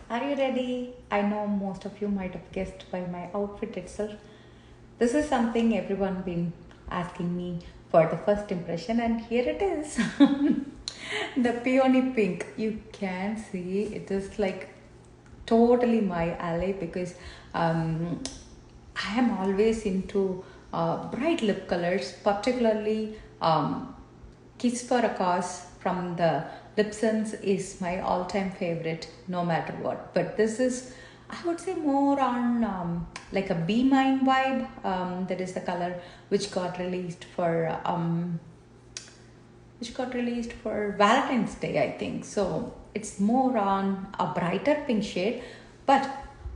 Are you ready? I know most of you might have guessed by my outfit itself. This is something everyone been asking me for the first impression, and here it is. The peony pink. You can see it is like totally my alley because um, I am always into bright lip colors, particularly Kiss for a Cause from the Lipsons is my all-time favorite, no matter what. But this is, I would say, more on like a Be Mine vibe. That is the color which got released for Valentine's Day, I think. So it's more on a brighter pink shade, but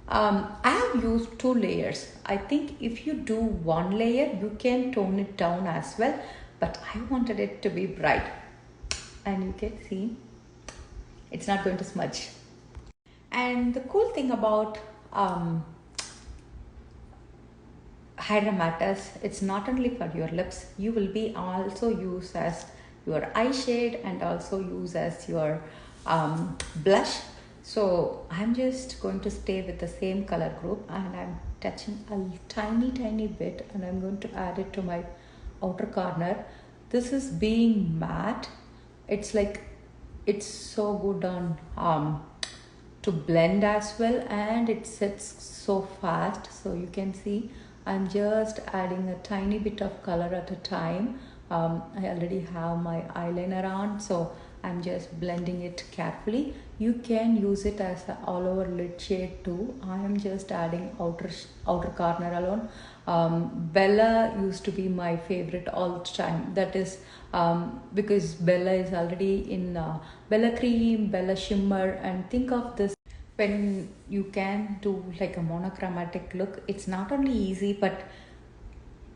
I have used two layers. I think if you do one layer, you can tone it down as well, but I wanted it to be bright, and you can see it's not going to smudge. And the cool thing about Hydramatte is it's not only for your lips, you will be also used as your eye shade and also use as your blush. So I'm just going to stay with the same color group, and I'm touching a tiny bit, and I'm going to add it to my outer corner. This is being matte. It's like it's so good on to blend as well, and it sets so fast. So you can see I'm just adding a tiny bit of color at a time. I already have my eyeliner on, so I'm just blending it carefully. You can use it as an all over lid shade too. I am just adding outer corner alone. Bella used to be my favorite all the time. That is because Bella is already in Bella Cream, Bella Shimmer, and think of this when you can do like a monochromatic look. It's not only easy, but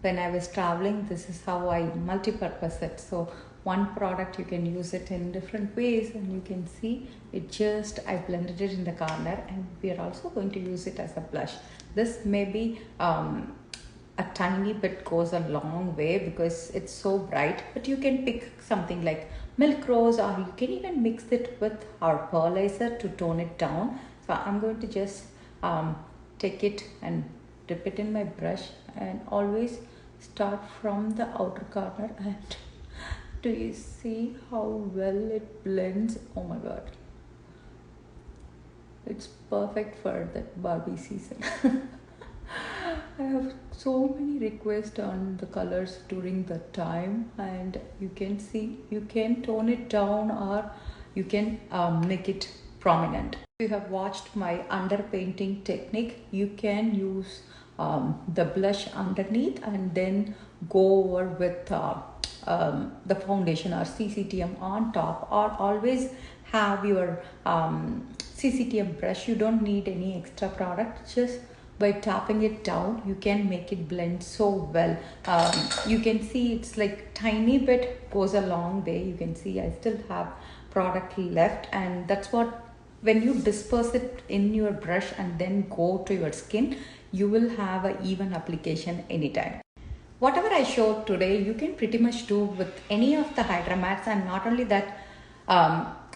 when I was traveling, this is how I multi-purpose it. So one product you can use it in different ways, and you can see it just I blended it in the corner, and we are also going to use it as a blush. This may be a tiny bit goes a long way because it's so bright, but you can pick something like milk rose, or you can even mix it with our pearlizer to tone it down. So I'm going to just take it and dip it in my brush, and always start from the outer corner. And do you see how well it blends? Oh my god, it's perfect for that Barbie season. I have so many requests on the colors during the time, and you can see you can tone it down, or you can make it prominent. If you have watched my underpainting technique, you can use the blush underneath and then go over with the foundation or CCTM on top, or always have your CCTM brush. You don't need any extra product. Just by tapping it down, you can make it blend so well. You can see it's like tiny bit goes a long way. You can see I still have product left, and that's what when you disperse it in your brush and then go to your skin, you will have an even application anytime. Whatever I showed today, you can pretty much do with any of the Hydramattes, and not only that,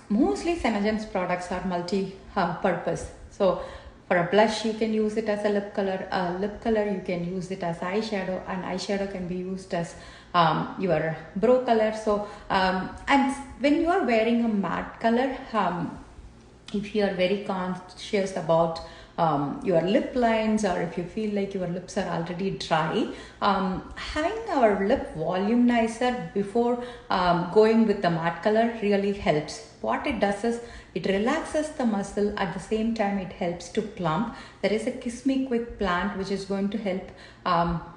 mostly Senegen's products are multi-purpose. So for a blush, you can use it as a lip color. Lip color, you can use it as eyeshadow, and eyeshadow can be used as your brow color. So and when you are wearing a matte color, if you are very conscious about your lip lines, or if you feel like your lips are already dry, having our lip voluminizer before going with the matte color really helps. What it does is it relaxes the muscle, at the same time it helps to plump. There is a Kiss Me Quick plant which is going to help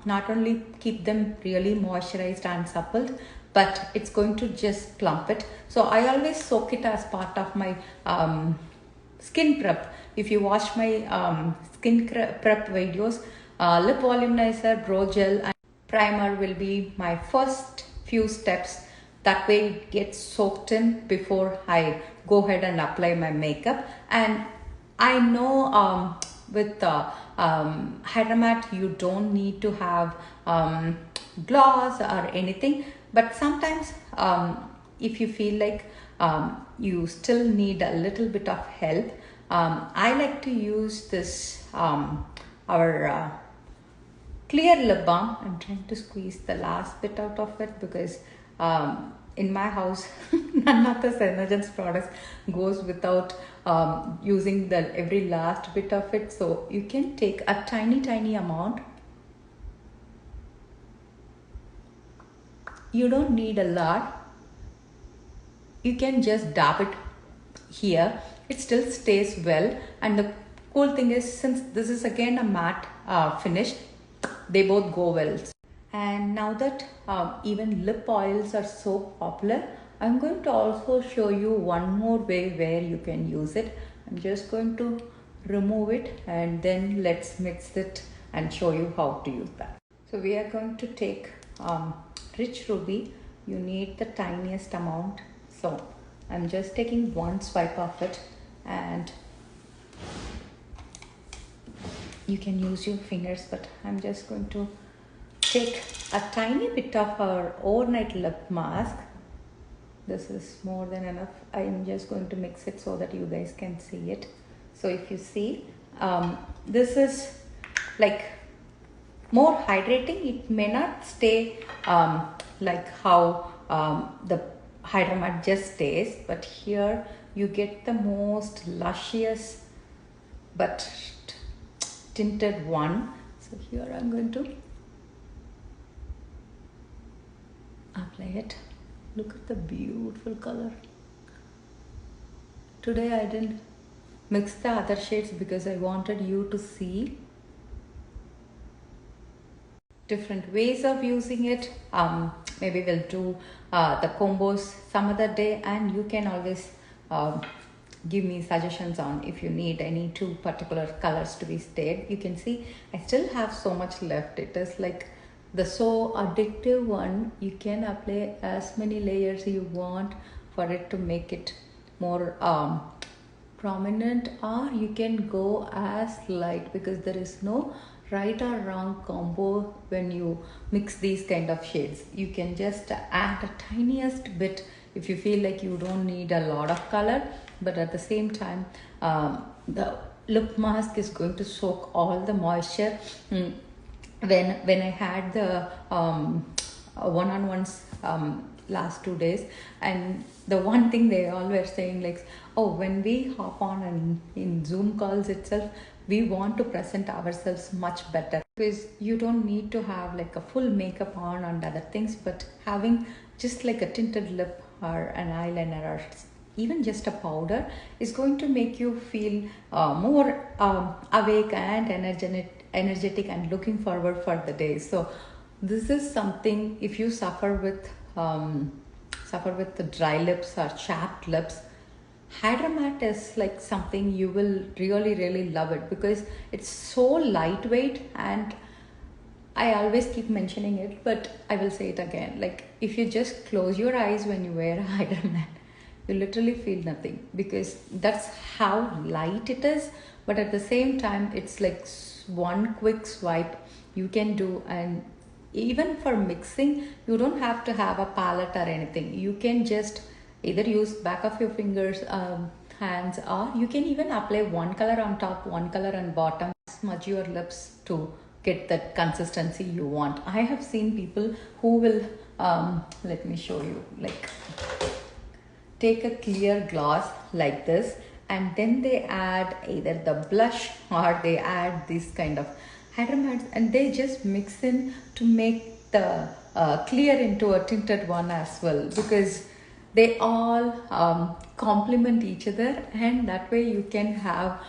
not only keep them really moisturized and suppled, but it's going to just plump it. So I always soak it as part of my skin prep. If you watch my skin prep videos, lip voluminizer, brow gel, and primer will be my first few steps. That way it gets soaked in before I go ahead and apply my makeup. And I know with Hydramatte you don't need to have gloss or anything, but sometimes if you feel like you still need a little bit of help, I like to use this our clear lip balm. I'm trying to squeeze the last bit out of it because in my house none of the Synergens products goes without using the every last bit of it. So you can take a tiny amount. You don't need a lot. You can just dab it here. It still stays well, and the cool thing is, since this is again a matte finish, they both go well. And now that even lip oils are so popular, I'm going to also show you one more way where you can use it. I'm just going to remove it and then let's mix it and show you how to use that. So we are going to take Rich Ruby. You need the tiniest amount. So I'm just taking one swipe of it, and you can use your fingers, but I'm just going to take a tiny bit of our overnight lip mask. This is more than enough. I am just going to mix it so that you guys can see it. So if you see, this is like more hydrating. It may not stay like how the Hydramatte just stays, but here you get the most luscious but tinted one. So here I'm going to apply it. Look at the beautiful color. Today I didn't mix the other shades because I wanted you to see different ways of using it. Maybe we'll do the combos some other day, and you can always give me suggestions on if you need any two particular colors to be stayed. You can see I still have so much left. It is like the so addictive one. You can apply as many layers you want for it to make it more prominent, or you can go as light, because there is no right or wrong combo when you mix these kind of shades. You can just add a tiniest bit if you feel like you don't need a lot of color, but at the same time the lip mask is going to soak all the moisture. When I had the one-on-ones last 2 days, and the one thing they all were saying, like, oh, when we hop on and in Zoom calls itself, we want to present ourselves much better, because you don't need to have like a full makeup on and other things, but having just like a tinted lip or an eyeliner or even just a powder is going to make you feel more awake and energetic and looking forward for the day. So this is something, if you suffer with the dry lips or chapped lips, Hydramatte is like something you will really love it, because it's so lightweight. And I always keep mentioning it, but I will say it again, like if you just close your eyes when you wear a Hydramatte, you literally feel nothing, because that's how light it is. But at the same time, it's like one quick swipe you can do. And even for mixing, you don't have to have a palette or anything. You can just either use back of your fingers, hands, or you can even apply one color on top, one color on bottom, smudge your lips to get that consistency you want. I have seen people who will let me show you, like take a clear gloss like this, and then they add either the blush or they add this kind of Hydramatte, and they just mix in to make the clear into a tinted one as well, because they all complement each other, and that way you can have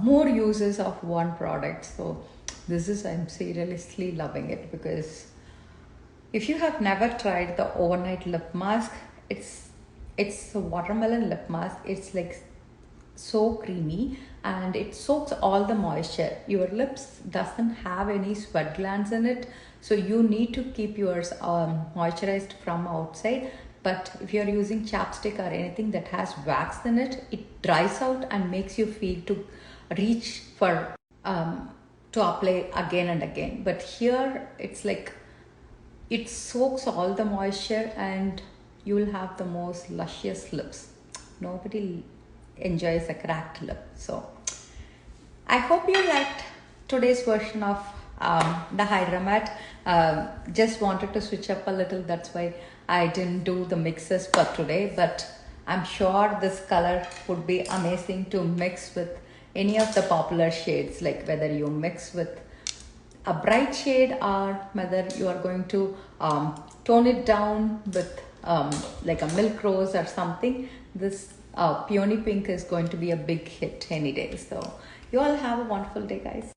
more uses of one product. So this is, I'm seriously loving it, because if you have never tried the overnight lip mask, it's a watermelon lip mask. It's like so creamy, and it soaks all the moisture. Your lips doesn't have any sweat glands in it, so you need to keep yours moisturized from outside. But if you're using chapstick or anything that has wax in it, it dries out and makes you feel to reach for to apply again and again. But here it's like it soaks all the moisture, and you will have the most luscious lips. Nobody enjoys a cracked look. So I hope you liked today's version of the Hydramatte. Just wanted to switch up a little, that's why I didn't do the mixes for today, but I'm sure this color would be amazing to mix with any of the popular shades, like whether you mix with a bright shade or whether you are going to tone it down with like a milk rose or something. This peony pink is going to be a big hit any day. So you all have a wonderful day, guys.